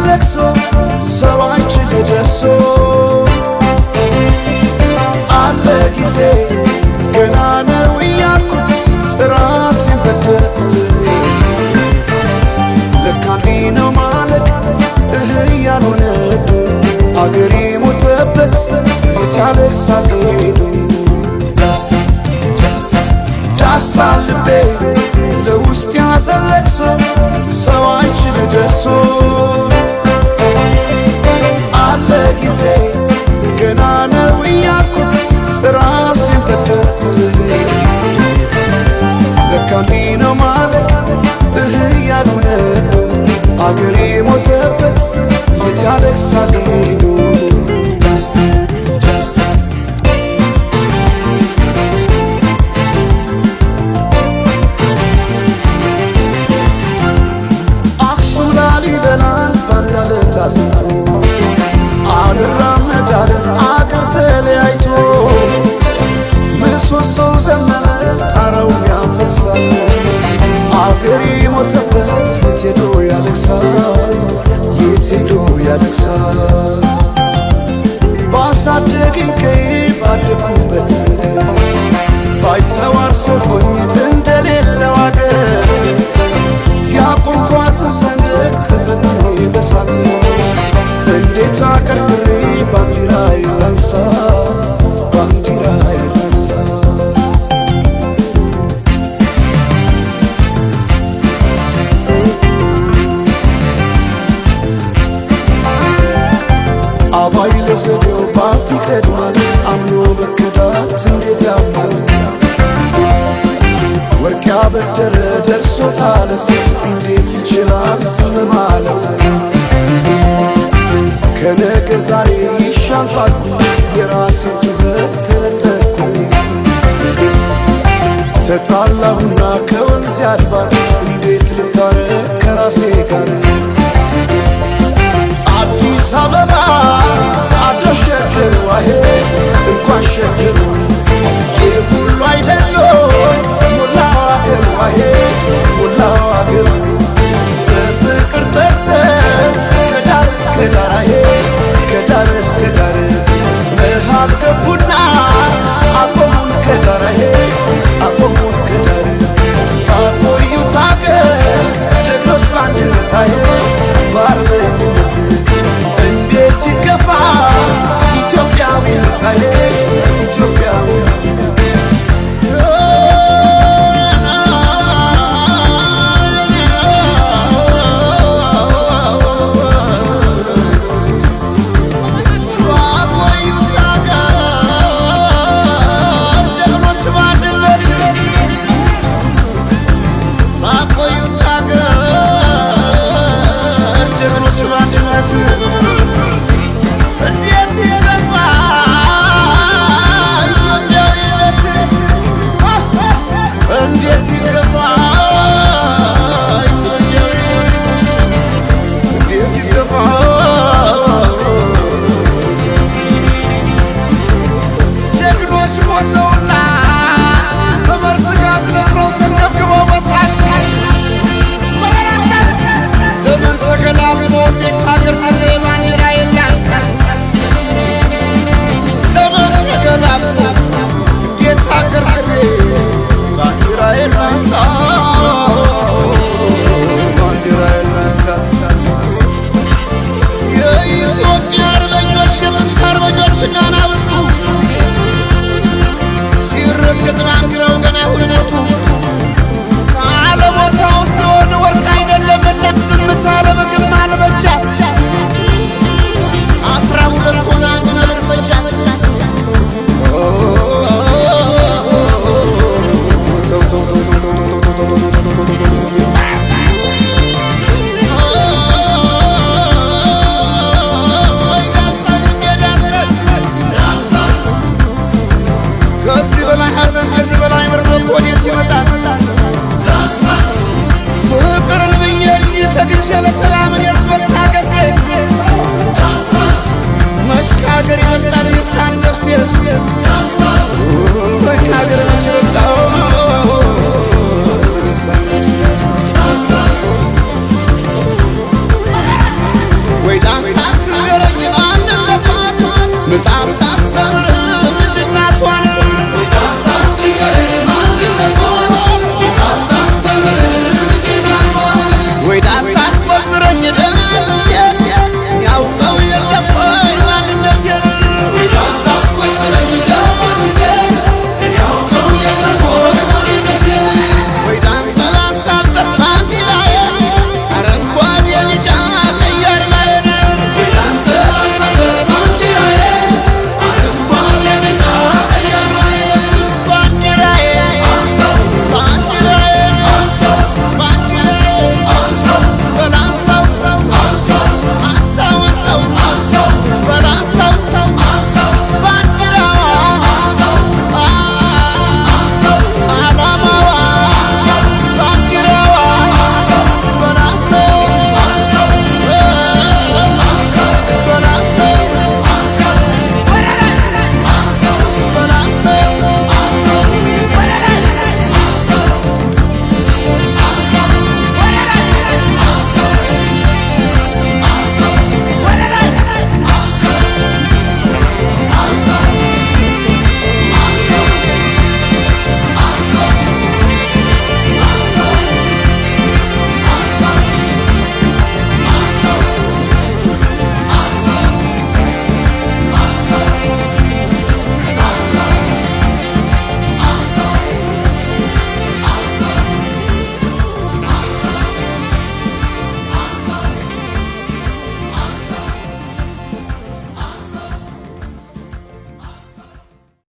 ለቅሶ ሰው አይችል ደርሶ አለ ጊዜ ገና ነው እያልኩት ራሴን በደልኩት ለካ እንዲህ ነው ማለቅ ያልሆነ አገሬ ሞተበት የት ያለቅሳል ሄዱ ዳስታ ልቤ ለውስጥ ያዘን ለቅሶ ሰው አይችል ደርሶ አለ ጊዜ ገና ነው እያልኩት ራሴን በደልኩት ለካ እንዲህ ነው ማለቅ ያልሆነ አገሬ ሞተበት የት ያለቅሳል ሄዱ አክሱም ላሊበላን ባንድ ዓለት አስንቶ አልራመዳለን አገር ተለያይቶ ምሰሶው ዘመነ ጣራው ያፈሳል አገሬ ሞተበት የት ሄዶ ያለቅሳል የት ሄዶ ያለቅሳል ባሳደገኝ ቀዬ ባደግኩበት መንደር ባይተዋር ሰው ሆኜ እንደሌለው አገር ያቆምኳትን ሰንደቅ ተፈትኜ በሳት እንዴት አቀርቅሬ ባንዲራዬን ላንሳት ባንዲራዬን ላንሳት አባይ ለዘዴው ባፍ ይቀድማል አምኖ መከዳት እንዴት ያማል ወርቅ ያበደረ ደርሶታለት እንዴት ይችላል ዝም ማለት ከነገ ዛሬ ይሻል ባልኩ የራሴን ጩኸት ተነጠቅኩ ተጣላሁና ከወንዝ አድባር እንዴት ልታረቅ ከራሴ ጋር አዲስ አበባ